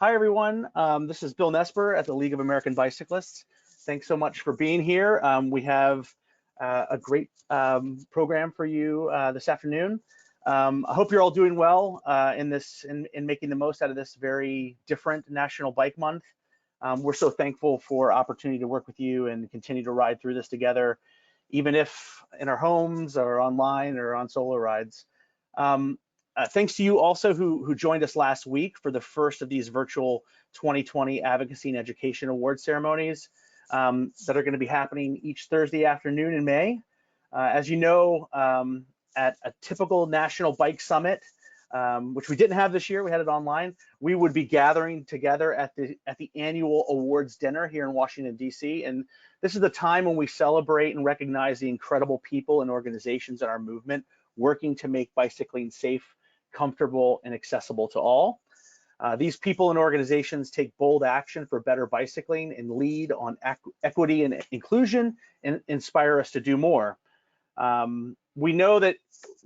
Hi, everyone. This is Bill Nesper at the League of American Bicyclists. Thanks so much for being here. We have a great program for you this afternoon. I hope you're all doing well in making the most out of this very different National Bike Month. We're so thankful for opportunity to work with you and continue to ride through this together, even if in our homes or online or on solo rides. Thanks to you also who joined us last week for the first of these virtual 2020 Advocacy and Education Award ceremonies that are going to be happening each Thursday afternoon in May. As you know, at a typical National Bike Summit, which we didn't have this year, we had it online, we would be gathering together at the annual awards dinner here in Washington, D.C. And this is the time when we celebrate and recognize the incredible people and organizations in our movement working to make bicycling safe, comfortable, and accessible to all. These people and organizations take bold action for better bicycling and lead on equity and inclusion and inspire us to do more. We know that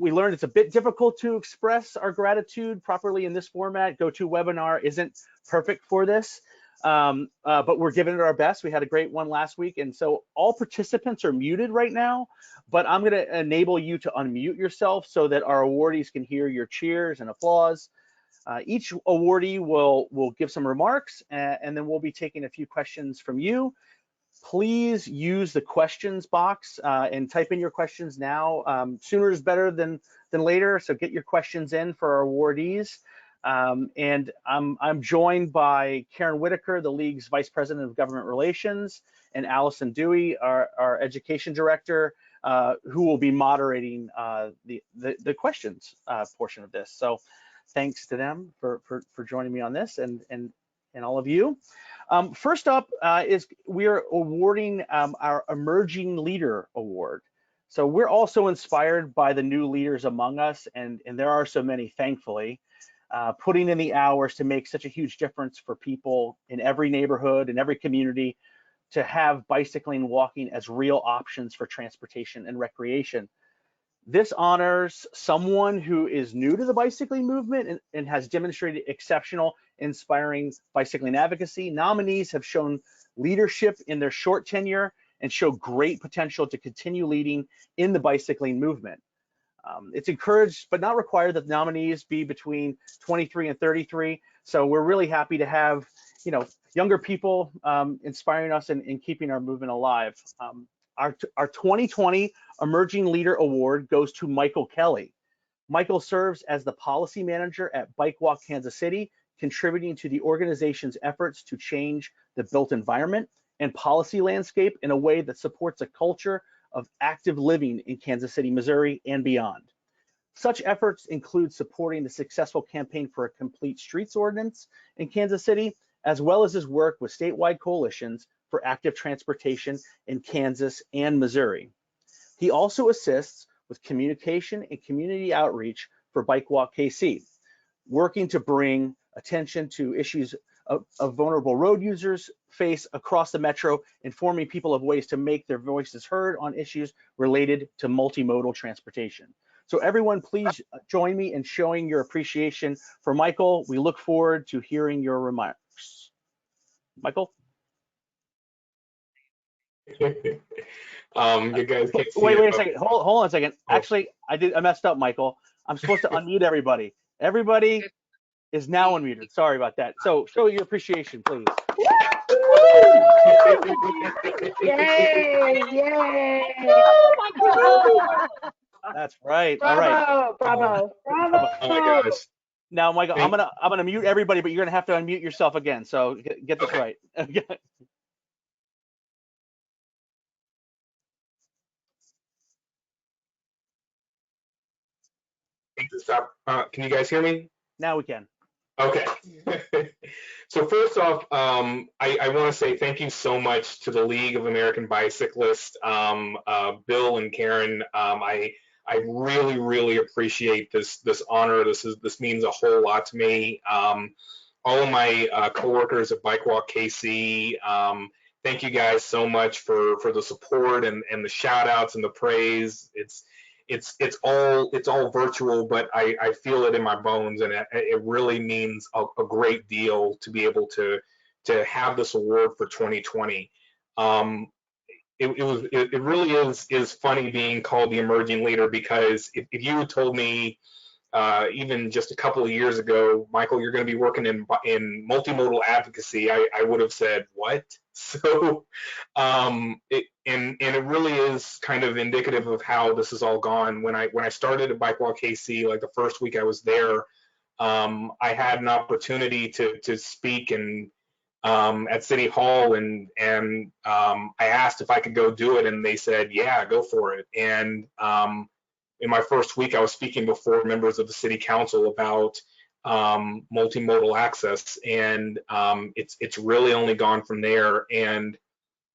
we learned it's a bit difficult to express our gratitude properly in this format. GoToWebinar isn't perfect for this, but we're giving it our best. We had a great one last week, and so all participants are muted right now, but I'm going to enable you to unmute yourself so that our awardees can hear your cheers and applause. Each awardee will give some remarks, and then we'll be taking a few questions from you. Please use the questions box and type in your questions now. Sooner is better than later, so get your questions in for our awardees. And I'm joined by Karen Whitaker, the League's Vice President of Government Relations, and Allison Dewey, our Education Director, who will be moderating the questions portion of this. So thanks to them for joining me on this and all of you. First up is we are awarding our Emerging Leader Award. So we're also inspired by the new leaders among us, and there are so many, thankfully, putting in the hours to make such a huge difference for people in every neighborhood, in every community, to have bicycling and walking as real options for transportation and recreation. This honors someone who is new to the bicycling movement and has demonstrated exceptional, inspiring bicycling advocacy. Nominees have shown leadership in their short tenure and show great potential to continue leading in the bicycling movement. It's encouraged but not required that nominees be between 23 and 33. So we're really happy to have, younger people inspiring us and keeping our movement alive. Our 2020 Emerging Leader Award goes to Michael Kelly. Michael serves as the policy manager at Bike Walk Kansas City, contributing to the organization's efforts to change the built environment and policy landscape in a way that supports a culture of active living in Kansas City, Missouri, and beyond. Such efforts include supporting the successful campaign for a complete streets ordinance in Kansas City, as well as his work with statewide coalitions for active transportation in Kansas and Missouri. He also assists with communication and community outreach for Bike Walk KC, working to bring attention to issues of vulnerable road users face across the metro, informing people of ways to make their voices heard on issues related to multimodal transportation. So everyone, please join me in showing your appreciation for Michael. We look forward to hearing your remarks. Michael? You guys can't see wait a second. Hold on a second. Oh. Actually, I messed up, Michael. I'm supposed to unmute everybody. Everybody is now unmuted. Sorry about that. So show your appreciation, please. Yay! Yay! That's right. Bravo, all right. Bravo! Bravo! Oh my gosh. Now, Michael, I'm gonna mute everybody, but you're gonna have to unmute yourself again. So get this right. Stop. Can you guys hear me? Now we can. Okay. So first off, I want to say thank you so much to the League of American Bicyclists, Bill and Karen. I really appreciate this honor. This means a whole lot to me. All of my coworkers at Bike Walk KC, thank you guys so much for the support and the shout outs and the praise. it's all virtual, but I feel it in my bones, and it really means a great deal to be able to have this award for 2020. It really is funny being called the emerging leader, because if you had told me even just a couple of years ago, Michael, you're going to be working in multimodal advocacy, I would have said, what? So, it really is kind of indicative of how this has all gone. When I started at Bike Walk KC, like the first week I was there, I had an opportunity to speak and at City Hall, and I asked if I could go do it, and they said, yeah, go for it. And in my first week, I was speaking before members of the city council about multimodal access, and it's really only gone from there. And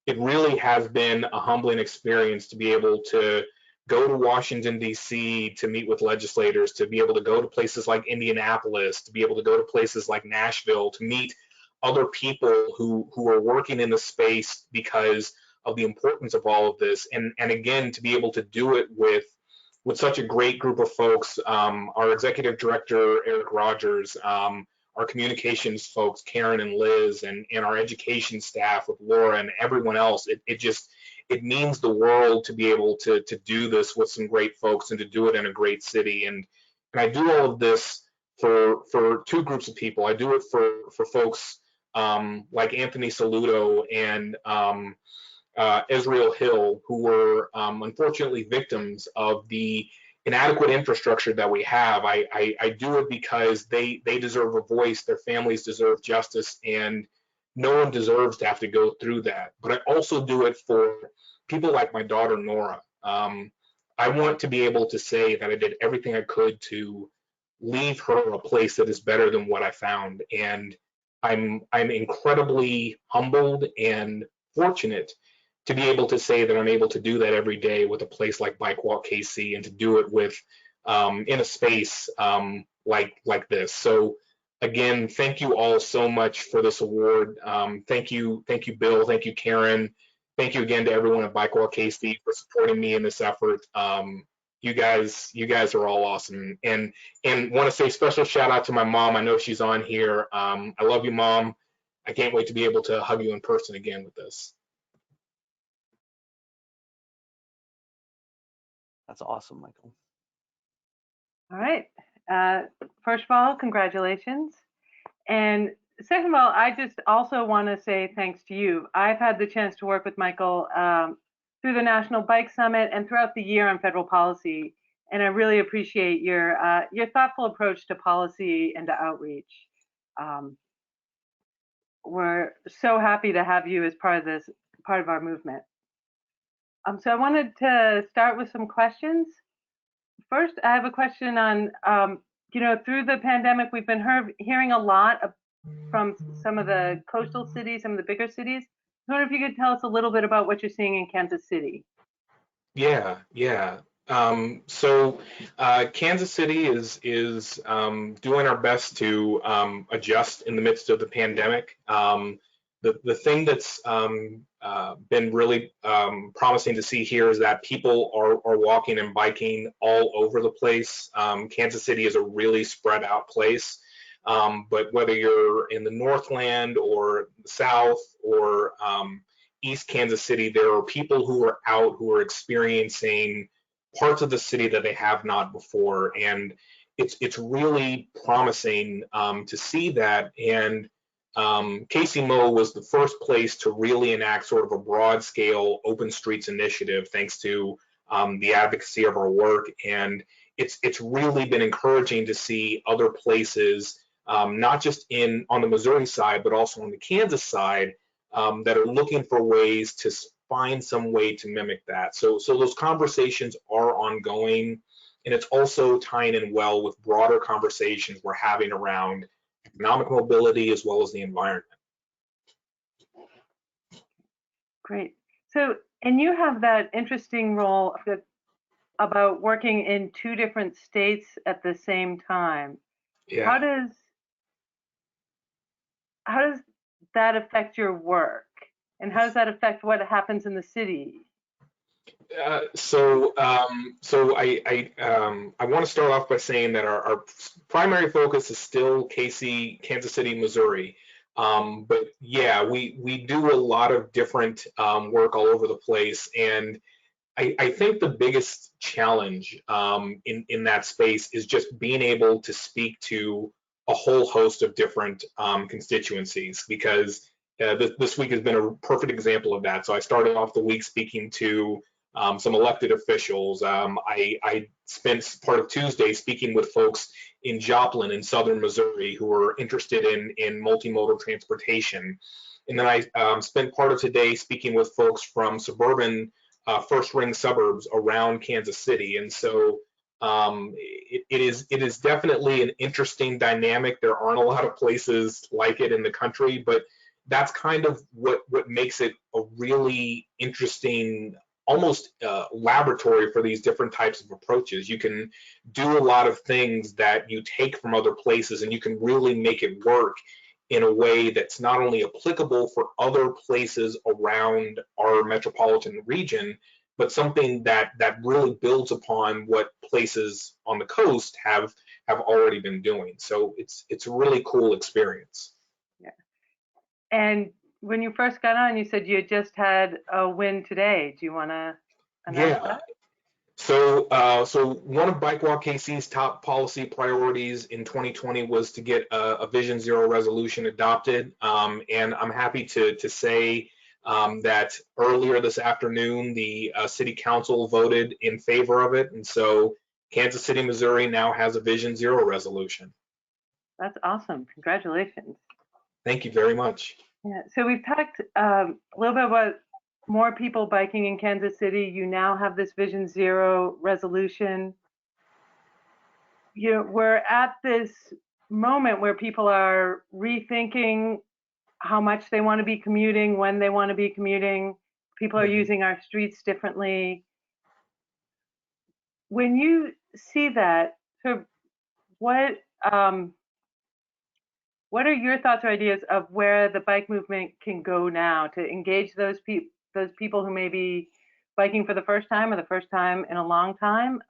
it really has been a humbling experience to be able to go to Washington, D.C. to meet with legislators, to be able to go to places like Indianapolis, to be able to go to places like Nashville, to meet other people who are working in the space because of the importance of all of this. And again, to be able to do it with such a great group of folks, our executive director, Eric Rogers, our communications folks, Karen and Liz, and our education staff with Laura and everyone else. It means the world to be able to do this with some great folks and to do it in a great city. And I do all of this for two groups of people. I do it for folks like Anthony Saludo and Israel Hill, who were unfortunately victims of the inadequate infrastructure that we have. I do it because they deserve a voice, their families deserve justice, and no one deserves to have to go through that. But I also do it for people like my daughter, Nora. I want to be able to say that I did everything I could to leave her a place that is better than what I found. And I'm incredibly humbled and fortunate to be able to say that I'm able to do that every day with a place like Bike Walk KC, and to do it with in a space like this. So again, thank you all so much for this award. Thank you, Bill. Thank you, Karen. Thank you again to everyone at Bike Walk KC for supporting me in this effort. You guys are all awesome. And want to say special shout out to my mom. I know she's on here. I love you, Mom. I can't wait to be able to hug you in person again with this. That's awesome, Michael. All right. First of all, congratulations. And second of all, I just also want to say thanks to you. I've had the chance to work with Michael through the National Bike Summit and throughout the year on federal policy. And I really appreciate your thoughtful approach to policy and to outreach. We're so happy to have you as part of our movement. So I wanted to start with some questions. First, I have a question on, through the pandemic, we've been hearing a lot from some of the coastal cities, some of the bigger cities. I wonder if you could tell us a little bit about what you're seeing in Kansas City. Yeah. So Kansas City is doing our best to adjust in the midst of the pandemic. The thing that's been really promising to see here is that people are walking and biking all over the place. Kansas City is a really spread out place, but whether you're in the Northland or the South or East Kansas City, there are people who are out who are experiencing parts of the city that they have not before, and it's really promising to see that. And KCMO was the first place to really enact sort of a broad scale open streets initiative, thanks to the advocacy of our work. And it's really been encouraging to see other places, not just on the Missouri side, but also on the Kansas side, that are looking for ways to find some way to mimic that. So those conversations are ongoing, and it's also tying in well with broader conversations we're having around economic mobility as well as the environment. Great. So, and you have that interesting role about working in two different states at the same time. Yeah. How does that affect your work? And how does that affect what happens in the city? So I want to start off by saying that our primary focus is still Kansas City, Missouri. But yeah, we do a lot of different work all over the place, and I think the biggest challenge in that space is just being able to speak to a whole host of different constituencies, because this week has been a perfect example of that. So I started off the week speaking to some elected officials. I spent part of Tuesday speaking with folks in Joplin in southern Missouri who are interested in multimodal transportation. And then I spent part of today speaking with folks from suburban first ring suburbs around Kansas City. And so it is definitely an interesting dynamic. There aren't a lot of places like it in the country, but that's kind of what makes it a really interesting, almost laboratory for these different types of approaches. You can do a lot of things that you take from other places, and you can really make it work in a way that's not only applicable for other places around our metropolitan region, but something that really builds upon what places on the coast have already been doing. So it's a really cool experience. Yeah. And when you first got on, you said you had just had a win today. Do you want to announce that? So one of Bike Walk KC's top policy priorities in 2020 was to get a Vision Zero resolution adopted. And I'm happy to say that earlier this afternoon, the City Council voted in favor of it. And so Kansas City, Missouri now has a Vision Zero resolution. That's awesome. Congratulations. Thank you very much. Yeah, so we've talked a little bit about more people biking in Kansas City. You now have this Vision Zero resolution. We're at this moment where people are rethinking how much they want to be commuting, when they want to be commuting. People are using our streets differently. When you see that, so what are your thoughts or ideas of where the bike movement can go now to engage those people who may be biking for the first time or the first time in a long time,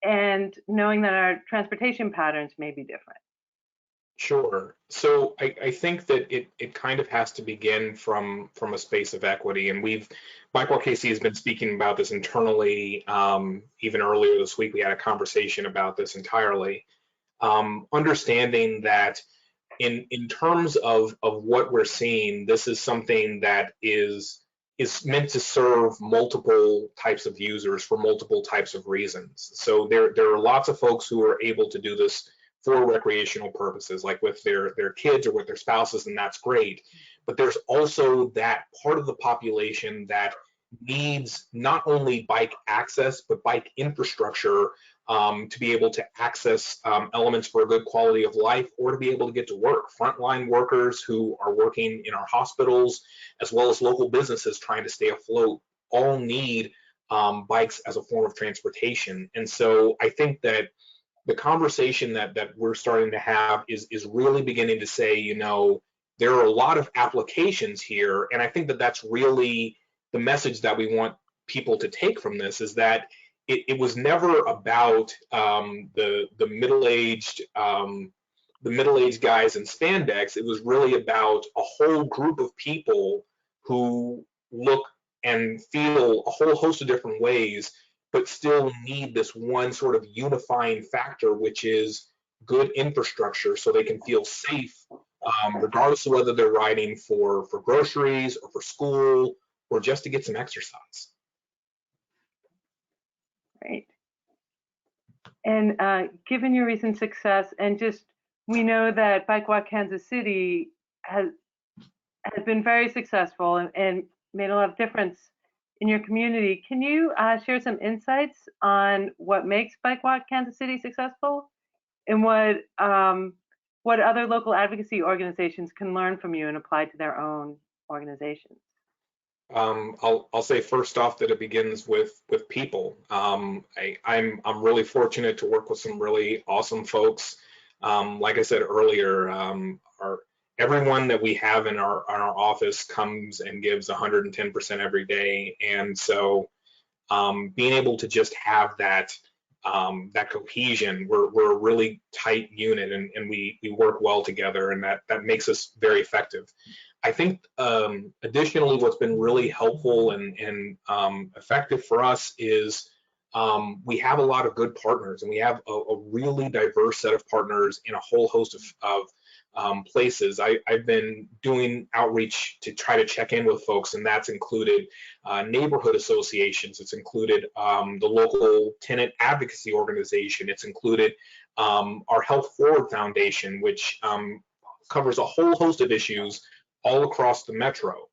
and knowing that our transportation patterns may be different? Sure. So I think that it kind of has to begin from a space of equity, and Bike Walk KC has been speaking about this internally. Even earlier this week, we had a conversation about this entirely. Understanding that in terms of what we're seeing, this is something that is meant to serve multiple types of users for multiple types of reasons. So there are lots of folks who are able to do this for recreational purposes, like with their kids or with their spouses, and that's great. But there's also that part of the population that needs not only bike access, but bike infrastructure to be able to access elements for a good quality of life, or to be able to get to work. Frontline workers who are working in our hospitals, as well as local businesses trying to stay afloat, all need bikes as a form of transportation. And so I think that the conversation that we're starting to have is really beginning to say, there are a lot of applications here, and I think that that's really the message that we want people to take from this, is that it was never about the middle-aged guys in spandex. It was really about a whole group of people who look and feel a whole host of different ways, but still need this one sort of unifying factor, which is good infrastructure, so they can feel safe, regardless of whether they're riding for groceries or for school or just to get some exercise. Great. And given your recent success, and just we know that Bike Walk Kansas City has been very successful and made a lot of difference in your community. Can you share some insights on what makes Bike Walk Kansas City successful, and what other local advocacy organizations can learn from you and apply to their own organizations? I'll say first off that it begins with people. I'm really fortunate to work with some really awesome folks. Like I said earlier, everyone that we have in our office comes and gives 110% every day, and so being able to just have that that cohesion. We're a really tight unit, and we work well together, and that makes us very effective. I think additionally, what's been really helpful and effective for us is we have a lot of good partners, and we have a really diverse set of partners in a whole host of places. I've been doing outreach to try to check in with folks, and that's included neighborhood associations. It's included the local tenant advocacy organization. It's included our Health Forward Foundation, which covers a whole host of issues all across the metro.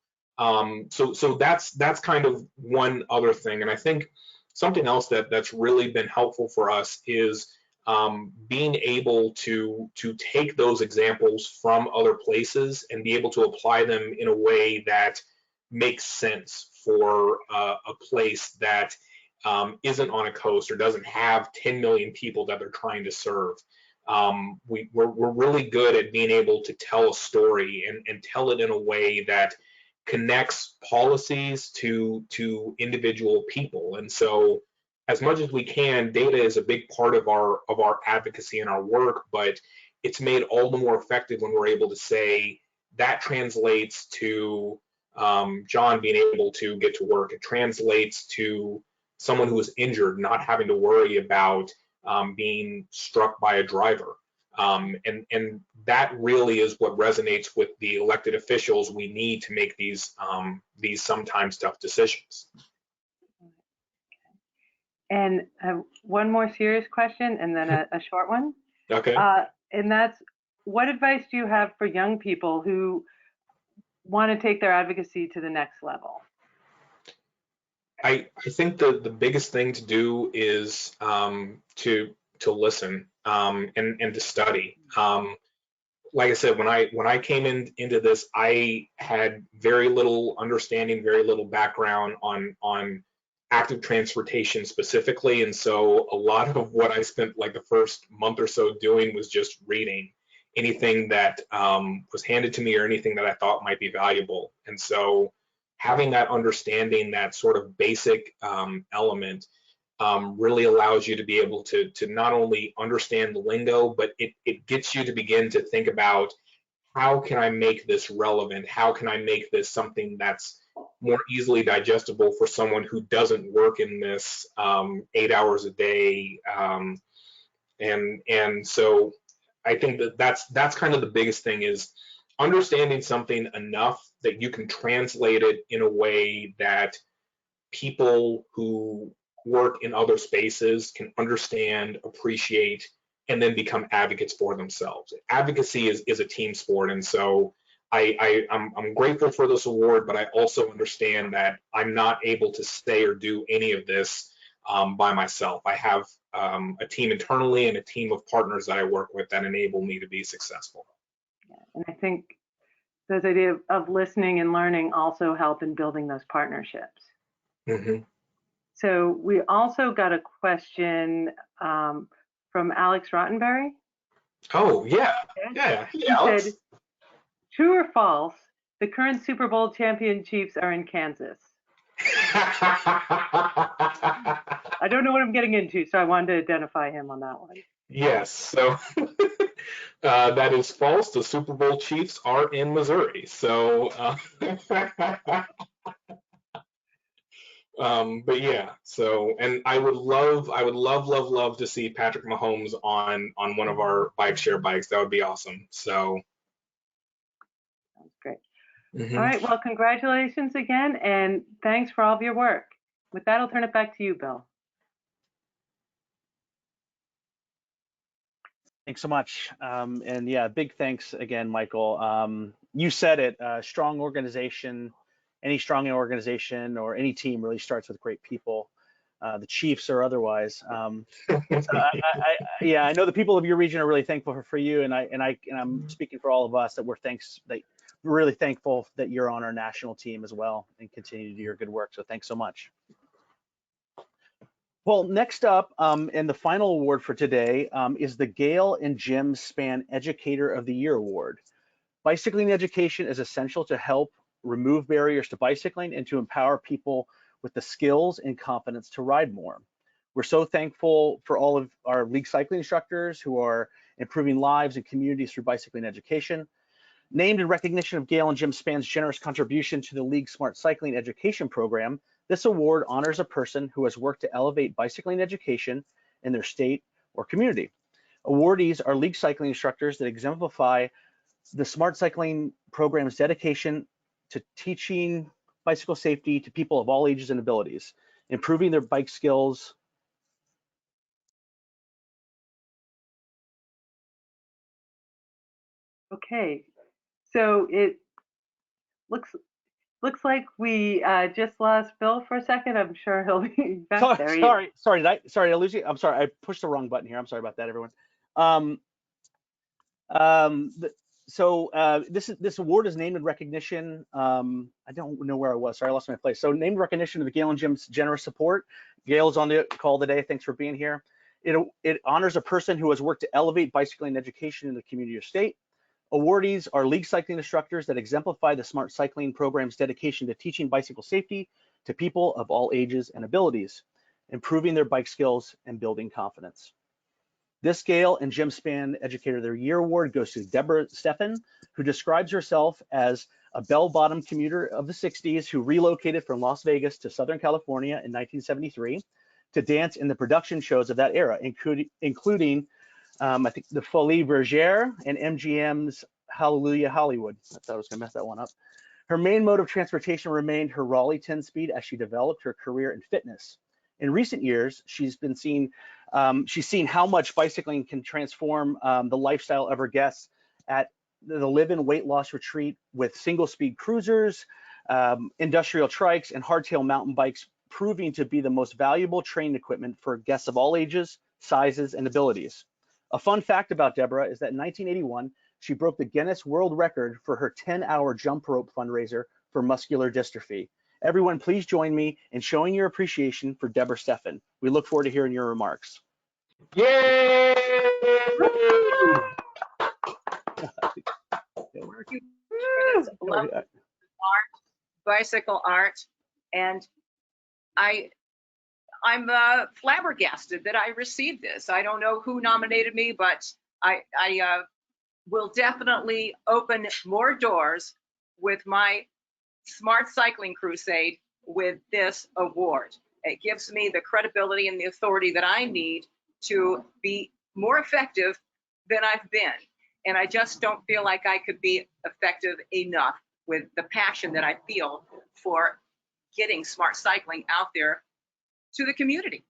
So that's kind of one other thing. And I think something else that's really been helpful for us is being able to take those examples from other places and be able to apply them in a way that makes sense for a place that isn't on a coast or doesn't have 10 million people that they're trying to serve. We're really good at being able to tell a story and tell it in a way that connects policies to individual people. And so as much as we can, data is a big part of our advocacy and our work, but it's made all the more effective when we're able to say that translates to John being able to get to work. It translates to someone who was injured not having to worry about being struck by a driver. And that really is what resonates with the elected officials we need to make these sometimes tough decisions. And one more serious question and then a short one. Okay. And that's, what advice do you have for young people who want to take their advocacy to the next level? I think the biggest thing to do is to listen and to study. Like I said, when I came into this, I had very little understanding, very little background on active transportation specifically, and so a lot of what I spent like the first month or so doing was just reading anything that was handed to me or anything that I thought might be valuable. And so having that understanding, that sort of basic element, really allows you to be able to not only understand the lingo, but it gets you to begin to think about, how can I make this relevant? How can I make this something that's more easily digestible for someone who doesn't work in this 8 hours a day? And so I think that's kind of the biggest thing, is understanding something enough that you can translate it in a way that people who work in other spaces can understand, appreciate, and then become advocates for themselves. Advocacy is a team sport, and so I'm grateful for this award, but I also understand that I'm not able to say or do any of this by myself. I have a team internally and a team of partners that I work with that enable me to be successful. Yeah, and I think those ideas of listening and learning also help in building those partnerships. Mm-hmm. So we also got a question from Alex Rottenberry. Oh, yeah. He said, true or false, the current Super Bowl champion Chiefs are in Kansas? I don't know what I'm getting into, so I wanted to identify him on that one. Yes, so that is false. The Super Bowl Chiefs are in Missouri. So, but yeah. So, and I would love to see Patrick Mahomes on one of our bike share bikes. That would be awesome. So. Sounds great. Mm-hmm. All right. Well, congratulations again, and thanks for all of your work. With that, I'll turn it back to you, Bill. Thanks so much. And yeah, big thanks again, Michael. You said it, strong organization, any strong organization or any team really starts with great people, the Chiefs or otherwise. So I know the people of your region are really thankful for you, and I'm speaking for all of us that we're really thankful that you're on our national team as well and continue to do your good work. So thanks so much. Well, next up, and the final award for today is the Gail and Jim Spann Educator of the Year Award. Bicycling education is essential to help remove barriers to bicycling and to empower people with the skills and confidence to ride more. We're so thankful for all of our league cycling instructors who are improving lives and communities through bicycling education. Named in recognition of Gail and Jim Span's generous contribution to the League Smart Cycling Education Program, this award honors a person who has worked to elevate bicycling education in their state or community. Awardees are league cycling instructors that exemplify the Smart Cycling Program's dedication to teaching bicycle safety to people of all ages and abilities, improving their bike skills. Okay, so it looks like we just lost Bill for a second. I'm sure he'll be back there. Sorry, did I lose you? I'm sorry, I pushed the wrong button here. I'm sorry about that, everyone. This award is named in recognition. I don't know where I was. Sorry, I lost my place. So named in recognition of Gail and Jim's generous support. Gail's on the call today. Thanks for being here. It honors a person who has worked to elevate bicycling education in the community or state. Awardees are league cycling instructors that exemplify the Smart Cycling Program's dedication to teaching bicycle safety to people of all ages and abilities, improving their bike skills and building confidence. This Gail and Jim Span Educator of the Year Award goes to Deborah Stefan, who describes herself as a bell-bottom commuter of the 60s who relocated from Las Vegas to Southern California in 1973 to dance in the production shows of that era, including I think the Folie Bergère and MGM's Hallelujah Hollywood. I thought I was gonna mess that one up. Her main mode of transportation remained her Raleigh 10-speed as she developed her career in fitness. In recent years, she's seen how much bicycling can transform the lifestyle of her guests at the Live-In Weight Loss Retreat with single-speed cruisers, industrial trikes, and hardtail mountain bikes, proving to be the most valuable training equipment for guests of all ages, sizes, and abilities. A fun fact about Deborah is that in 1981, she broke the Guinness World Record for her 10-hour jump rope fundraiser for muscular dystrophy. Everyone, please join me in showing your appreciation for Deborah Stefan. We look forward to hearing your remarks. Yay! Bicycle art, and I'm flabbergasted that I received this. I don't know who nominated me, but I will definitely open more doors with my Smart Cycling Crusade with this award. It gives me the credibility and the authority that I need to be more effective than I've been. And I just don't feel like I could be effective enough with the passion that I feel for getting smart cycling out there to the community.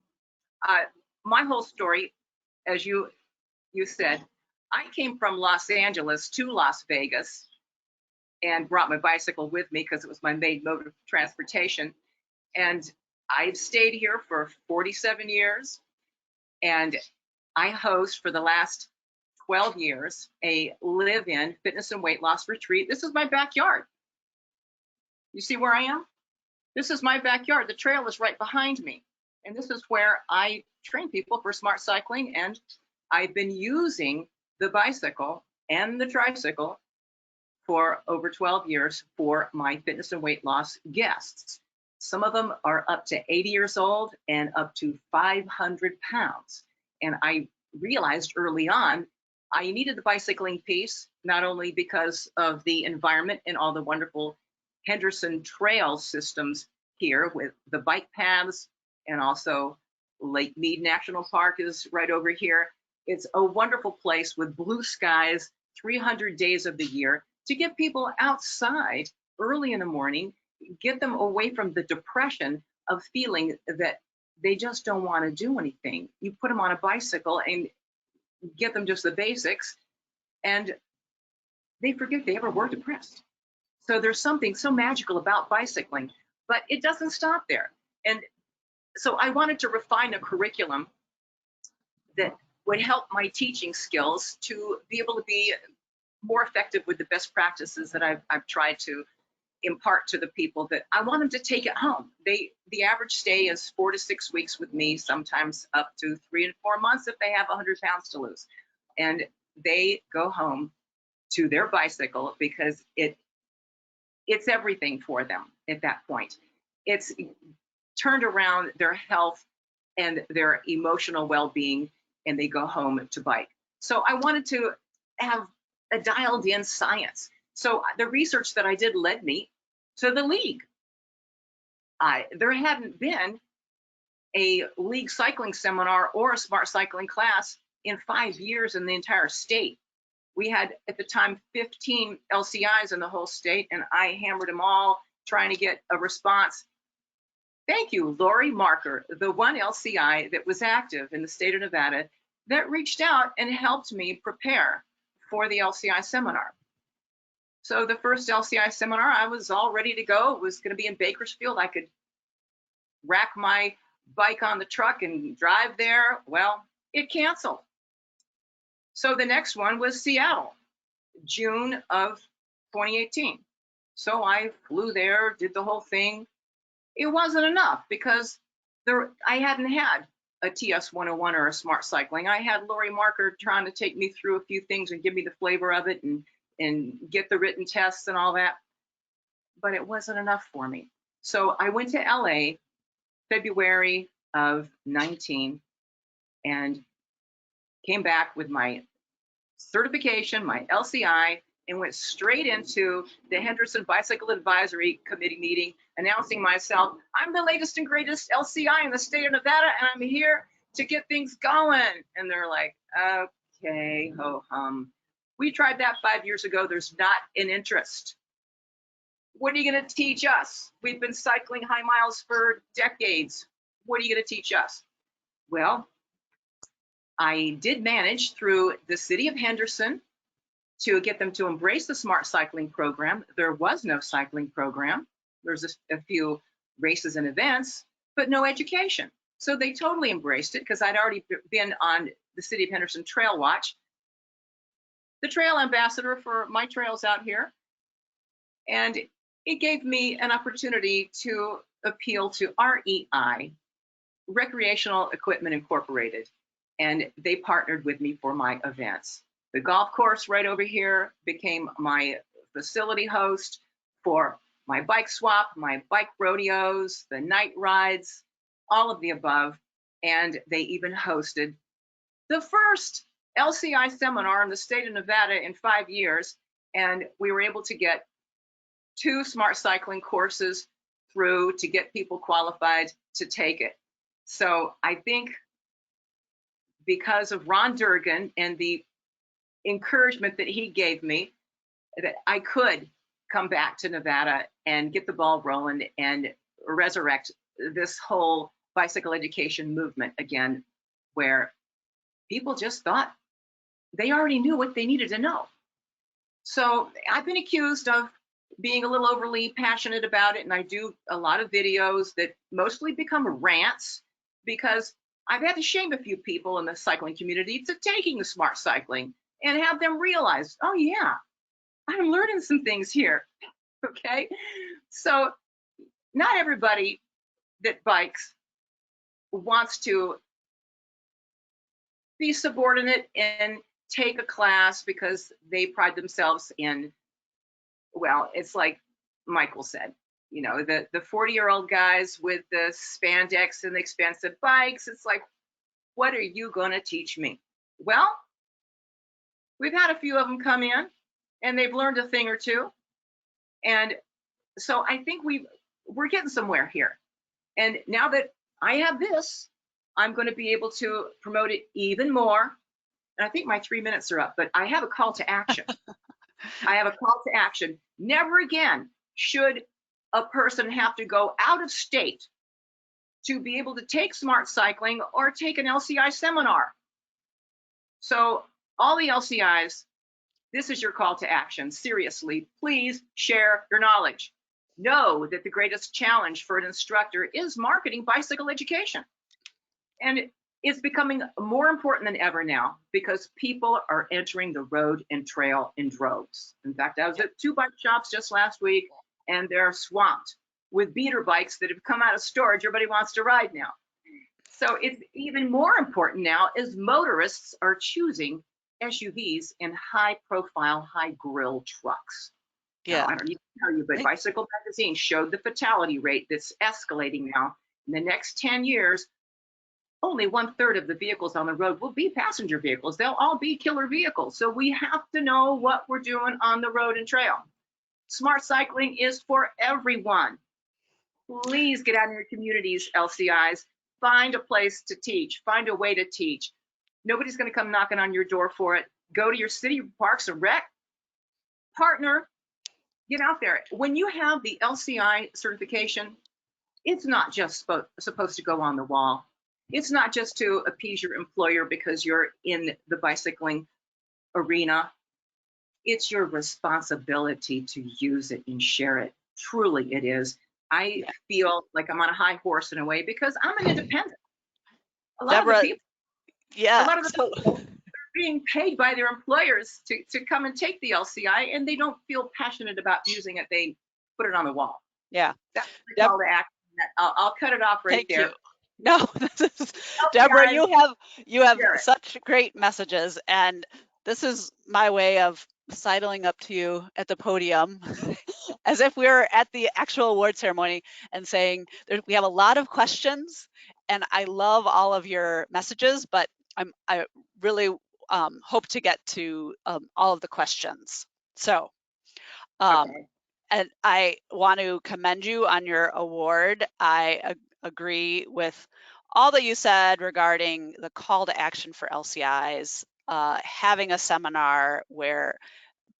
My whole story, as you said, I came from Los Angeles to Las Vegas and brought my bicycle with me because it was my main mode of transportation. And I've stayed here for 47 years, and I host for the last 12 years a live-in fitness and weight loss retreat. This is my backyard. You see where I am? This is my backyard. The trail is right behind me. And this is where I train people for smart cycling. And I've been using the bicycle and the tricycle for over 12 years for my fitness and weight loss guests. Some of them are up to 80 years old and up to 500 pounds. And I realized early on I needed the bicycling piece, not only because of the environment and all the wonderful Henderson Trail systems here with the bike paths, and also Lake Mead National Park is right over here. It's a wonderful place with blue skies 300 days of the year to get people outside early in the morning, get them away from the depression of feeling that they just don't want to do anything. You put them on a bicycle and get them just the basics, and they forget they ever were depressed. So there's something so magical about bicycling, but it doesn't stop there. And so I wanted to refine a curriculum that would help my teaching skills to be able to be more effective with the best practices that I've tried to impart to the people, that I want them to take it home. The average stay is 4 to 6 weeks with me, sometimes up to 3 and 4 months if they have 100 pounds to lose. And they go home to their bicycle because it's everything for them at that point. It's turned around their health and their emotional well-being, and they go home to bike. So I wanted to have a dialed in science. So the research that I did led me to the league. There hadn't been a league cycling seminar or a smart cycling class in 5 years in the entire state. We had at the time 15 LCIs in the whole state, and I hammered them all trying to get a response. Thank you, Lori Marker, the one LCI that was active in the state of Nevada that reached out and helped me prepare for the LCI seminar. So the first LCI seminar, I was all ready to go. It was going to be in Bakersfield. I could rack my bike on the truck and drive there. Well, it canceled. So the next one was Seattle, June of 2018. So I flew there, did the whole thing. It wasn't enough because I hadn't had a TS 101 or a smart cycling. I had Lori Marker trying to take me through a few things and give me the flavor of it and get the written tests and all that. But it wasn't enough for me. So I went to LA February of 19 and came back with my certification, my LCI, and went straight into the Henderson Bicycle Advisory Committee meeting, announcing myself, I'm the latest and greatest LCI in the state of Nevada, and I'm here to get things going. And they're like, okay, ho-hum. We tried that 5 years ago. There's not an interest. What are you going to teach us? We've been cycling high miles for decades. What are you going to teach us? Well, I did manage through the city of Henderson to get them to embrace the smart cycling program. There was no cycling program. There's a few races and events, but no education. So they totally embraced it because I'd already been on the city of Henderson Trail Watch, the trail ambassador for my trails out here. And it gave me an opportunity to appeal to REI, Recreational Equipment Incorporated, and they partnered with me for my events. The golf course right over here became my facility host for my bike swap, my bike rodeos, the night rides, all of the above. And they even hosted the first LCI seminar in the state of Nevada in 5 years. And we were able to get 2 smart cycling courses through to get people qualified to take it. So I think because of Ron Durgan and the encouragement that he gave me, that I could come back to Nevada and get the ball rolling and resurrect this whole bicycle education movement again, where people just thought they already knew what they needed to know. So I've been accused of being a little overly passionate about it, and I do a lot of videos that mostly become rants because I've had to shame a few people in the cycling community to taking the smart cycling and have them realize, oh yeah, I'm learning some things here, okay? So not everybody that bikes wants to be subordinate and take a class because they pride themselves in, well, it's like Michael said, you know, the 40-year-old guys with the spandex and the expensive bikes. It's like, what are you going to teach me? Well, we've had a few of them come in and they've learned a thing or two. And so I think we're getting somewhere here. And now that I have this, I'm going to be able to promote it even more. And I think my 3 minutes are up, but I have a call to action. I have a call to action. Never again should a person have to go out of state to be able to take smart cycling or take an LCI seminar. So all the LCIs, this is your call to action. Seriously, please share your knowledge. Know that the greatest challenge for an instructor is marketing bicycle education. And it's becoming more important than ever now because people are entering the road and trail in droves. In fact, I was at 2 bike shops just last week and they're swamped with beater bikes that have come out of storage. Everybody wants to ride now. So it's even more important now as motorists are choosing SUVs and high-profile, high-grill trucks. Yeah. Now, I don't need to tell you, but Bicycle Magazine showed the fatality rate that's escalating now In the next 10 years, only 1/3 of the vehicles on the road will be passenger vehicles. They'll all be killer vehicles. So we have to know what we're doing on the road and trail. Smart cycling is for everyone. Please get out in your communities, LCIs. Find a place to teach. Find a way to teach. Nobody's going to come knocking on your door for it. Go to your city parks and rec. Partner. Get out there. When you have the LCI certification, it's not just supposed to go on the wall. It's not just to appease your employer because you're in the bicycling arena. It's your responsibility to use it and share it. Truly, it is. I feel like I'm on a high horse in a way because I'm an independent. A lot Deborah, of the people, yeah, a lot of the people are being paid by their employers to come and take the LCI, and they don't feel passionate about using it. They put it on the wall. yeah. That's the call to action. I'll cut it off right Thank there. you. No, this is, Deborah, you have Share it. such great messages, and this is my way of sidling up to you at the podium as if we were at the actual award ceremony and saying we have a lot of questions, and I love all of your messages, but I really hope to get to all of the questions. So, Okay. and I want to commend you on your award. I agree with all that you said regarding the call to action for LCIs, having a seminar where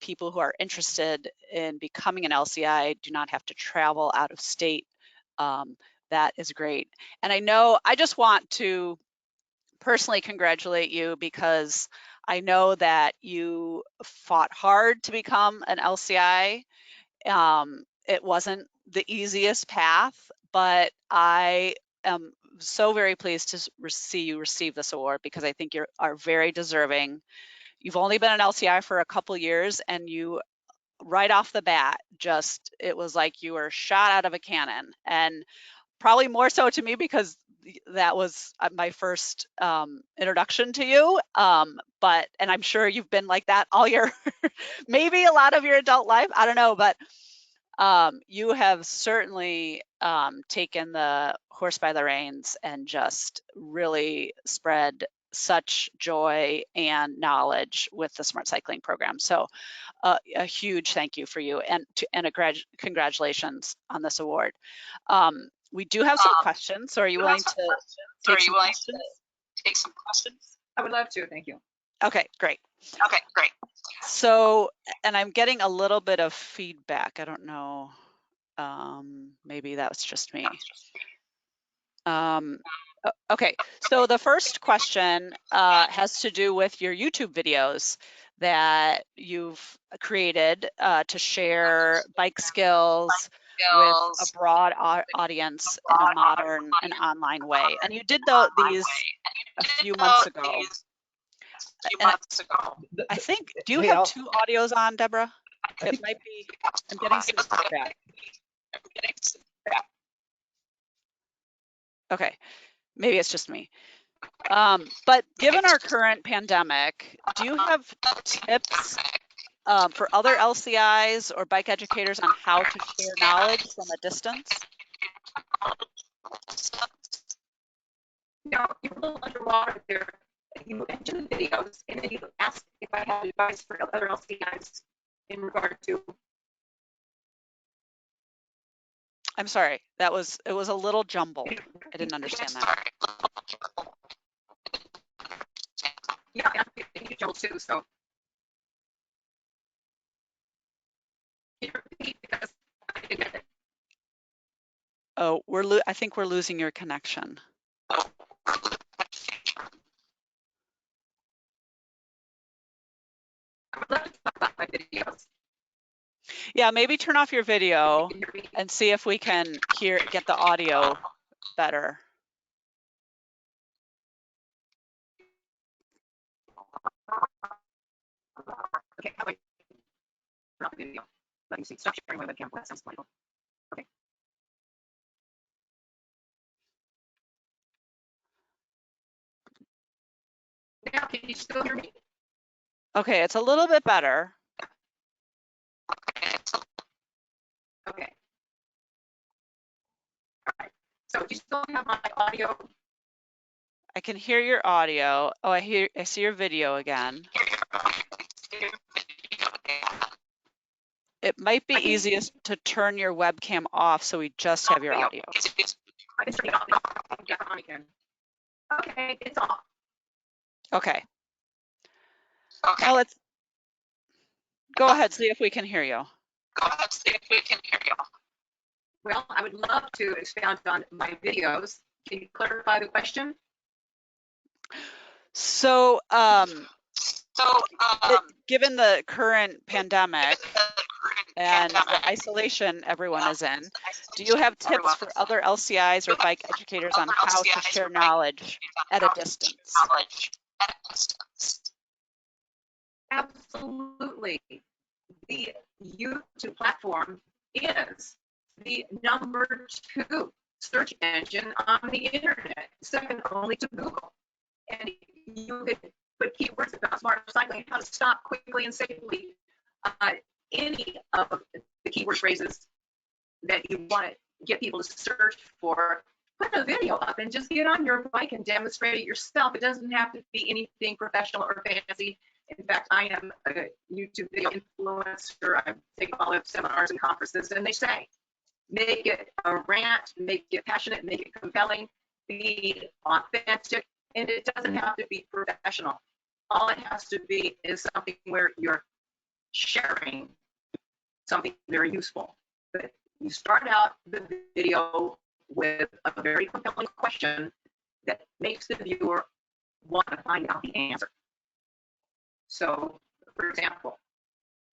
people who are interested in becoming an LCI do not have to travel out of state. That is great. And I just want to personally congratulate you because I know that you fought hard to become an LCI. It wasn't the easiest path, but I am so very pleased to see you receive this award because I think you are very deserving. You've only been an LCI for a couple years, and you right off the bat, it was like you were shot out of a cannon, and probably more so to me because that was my first introduction to you. And I'm sure you've been like that all your, maybe a lot of your adult life. I don't know, but you have certainly taken the horse by the reins and just really spread such joy and knowledge with the Smart Cycling program. So a huge thank you for you, and congratulations on this award. We do have some questions, so are you willing to take some questions? I would love to. Thank you. Okay, great. So, and I'm getting a little bit of feedback. I don't know. Maybe that's just me. Okay, so the first question has to do with your YouTube videos that you've created to share bike skills with a broad audience in a modern and online way. And you did these a few months ago. And I think, do you have two audios on, Deborah? It might be, I'm getting some feedback. Okay, maybe it's just me. But given our current pandemic, do you have tips for other LCIs or bike educators on how to share knowledge from a distance? You know, you're a little underwater there. You mentioned the videos, and then you asked if I had advice for other LCIs in regard to. I'm sorry, it was a little jumbled. I didn't understand that. Yeah, I'm getting jumbled too, so. Oh, I think we're losing your connection. Yeah, maybe turn off your video and see if we can get the audio better. Okay, how do I turn off the video? Let me see. Stop sharing my webcam. That sounds wonderful. Okay. Now, can you still hear me? Okay, it's a little bit better. Okay. All right. So do you still have my audio? I can hear your audio. Oh, I see your video again. It might be easiest to turn your webcam off so we just have your audio. I can turn it off. Yeah, on again. Okay, it's off. Okay. Now let's go ahead, see if we can hear you. Well, I would love to expound on my videos. Can you clarify the question? So, given the current pandemic and the isolation everyone is in, do you have tips for other LCIs or bike educators on how to share knowledge at a distance? Absolutely. The YouTube platform is the #2 search engine on the internet, second only to Google. And you could put keywords about smart recycling, how to stop quickly and safely, any of the keyword phrases that you want to get people to search for. Put a video up and just get on your bike and demonstrate it yourself. It doesn't have to be anything professional or fancy. In fact, I am a YouTube video influencer. I take all of seminars and conferences, and they say, make it a rant, make it passionate, make it compelling, be authentic, and it doesn't have to be professional. All it has to be is something where you're sharing something very useful. But you start out the video with a very compelling question that makes the viewer want to find out the answer. So, for example,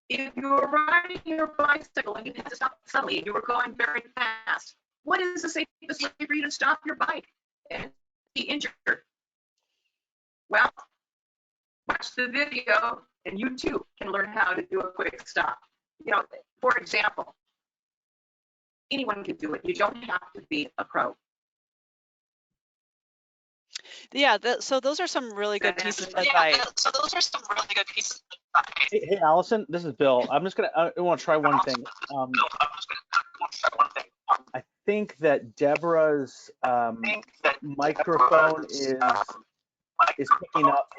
if you were riding your bicycle and you had to stop suddenly and you were going very fast, what is the safest way for you to stop your bike and be injured? Well, watch the video and you too can learn how to do a quick stop. You know, for example, anyone can do it. You don't have to be a pro. Yeah, so those are some really good pieces of advice. Hey, Allison, this is Bill. I want to try one thing. I think that Deborah's microphone is picking up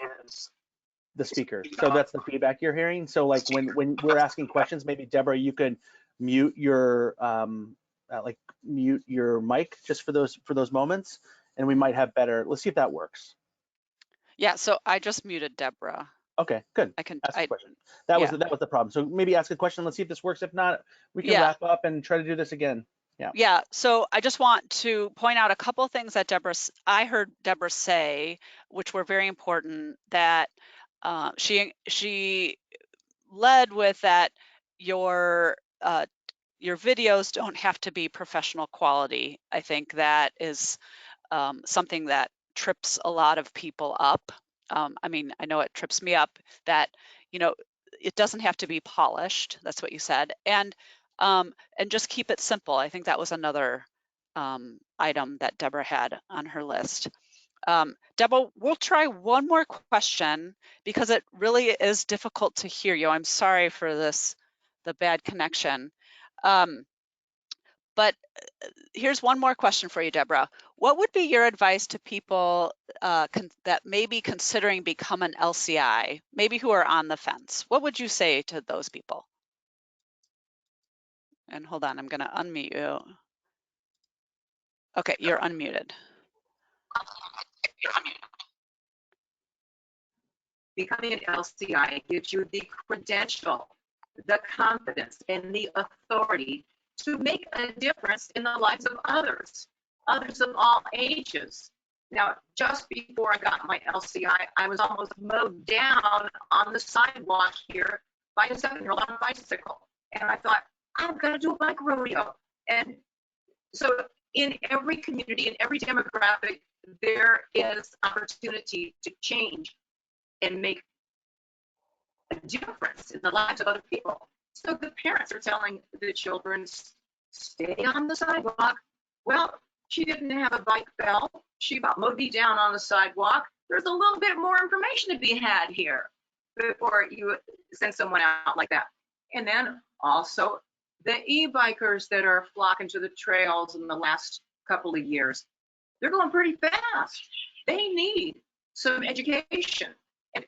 the speaker. So that's the feedback you're hearing. So like when we're asking questions, maybe Deborah, you could mute your mute your mic just for those moments, and we might have better. Let's see if that works. Yeah, so I just muted Deborah. Okay, good. I can ask a question. That was the problem. So maybe ask a question. Let's see if this works. If not, we can wrap up and try to do this again. Yeah. Yeah. So I just want to point out a couple of things that I heard Deborah say, which were very important. That she led with that your videos don't have to be professional quality. I think that is something that trips a lot of people up. I mean, I know it trips me up that, you know, it doesn't have to be polished. That's what you said. And just keep it simple. I think that was another item that Deborah had on her list. Deborah, we'll try one more question because it really is difficult to hear you. I'm sorry for the bad connection. But here's one more question for you, Deborah. What would be your advice to people that may be considering become an LCI, maybe who are on the fence? What would you say to those people? And hold on, I'm going to unmute you. Okay, you're unmuted. Becoming an LCI gives you the credential, the confidence, and the authority to make a difference in the lives of others of all ages. Now, just before I got my LCI, I was almost mowed down on the sidewalk here by a 7-year-old on a bicycle. And I thought, I've got to do a bike rodeo. And so in every community, in every demographic, there is opportunity to change and make a difference in the lives of other people. So the parents are telling the children, stay on the sidewalk. Well, she didn't have a bike belt. She about mowed me down on the sidewalk. There's a little bit more information to be had here before you send someone out like that. And then also the e-bikers that are flocking to the trails in the last couple of years. They're going pretty fast. They need some education. And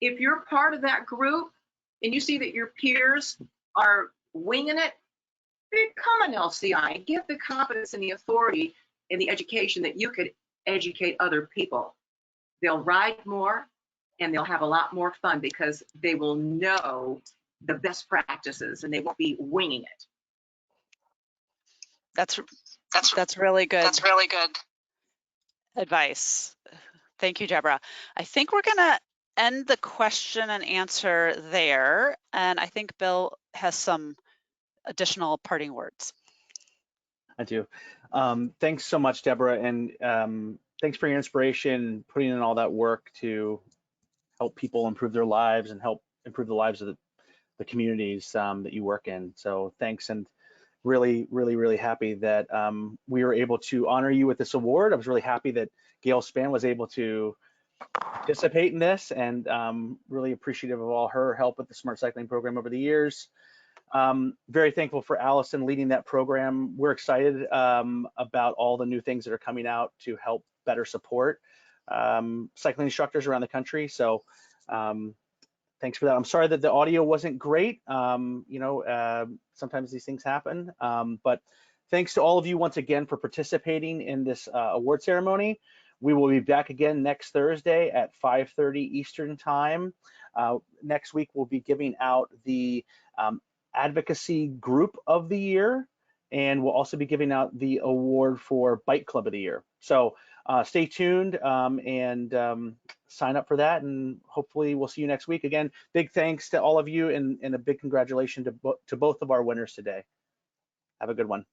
if you're part of that group and you see that your peers are winging it, become an LCI. Give the confidence and the authority and the education that you could educate other people. They'll ride more and they'll have a lot more fun because they will know the best practices and they won't be winging it. That's really good. That's really good advice. Thank you, Deborah. I think we're gonna end the question and answer there. And I think Bill has some additional parting words. I do. Thanks so much, Deborah. And thanks for your inspiration, putting in all that work to help people improve their lives and help improve the lives of the communities that you work in. So thanks, and really happy that we were able to honor you with this award. I was really happy that Gail Spann was able to participate in this, and really appreciative of all her help with the Smart Cycling program over the years. Very thankful for Allison leading that program. We're excited about all the new things that are coming out to help better support cycling instructors around the country. So thanks for that. I'm sorry that the audio wasn't great. Sometimes these things happen, but thanks to all of you once again for participating in this award ceremony. We will be back again next Thursday at 5:30 Eastern time. Next week, we'll be giving out the Advocacy Group of the Year, and we'll also be giving out the award for Bike Club of the Year. So stay tuned and sign up for that, and hopefully we'll see you next week. Again, big thanks to all of you, and a big congratulations to both of our winners today. Have a good one.